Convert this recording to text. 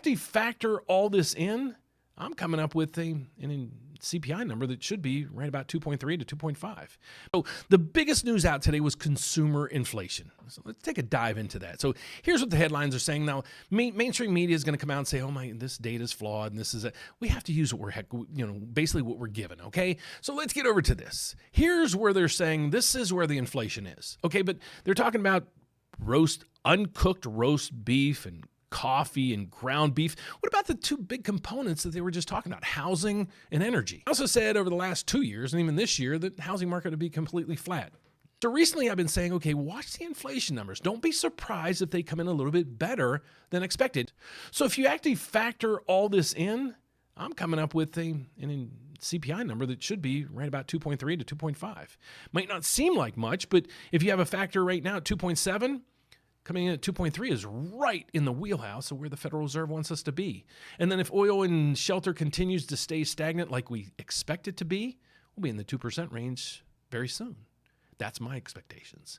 actually factor all this in, I'm coming up with a CPI number that should be right about 2.3 to 2.5. So the biggest news out today was consumer inflation. So let's take a dive into that. So here's what the headlines are saying. Now, mainstream media is going to come out and say, oh my, this data is flawed and this is we have to use what basically what we're given, okay? So let's get over to this. Here's where they're saying this is where the inflation is, okay? But they're talking about uncooked roast beef and coffee and ground beef. What about the two big components that they were just talking about, housing and energy? I also said over the last 2 years and even this year that the housing market would be completely flat. So recently I've been saying, okay, watch the inflation numbers. Don't be surprised if they come in a little bit better than expected. So if you actually factor all this in, I'm coming up with a CPI number that should be right about 2.3 to 2.5. Might not seem like much, but if you have a factor right now at 2.7, coming in at 2.3 is right in the wheelhouse of where the Federal Reserve wants us to be. And then if oil and shelter continues to stay stagnant like we expect it to be, we'll be in the 2% range very soon. That's my expectations.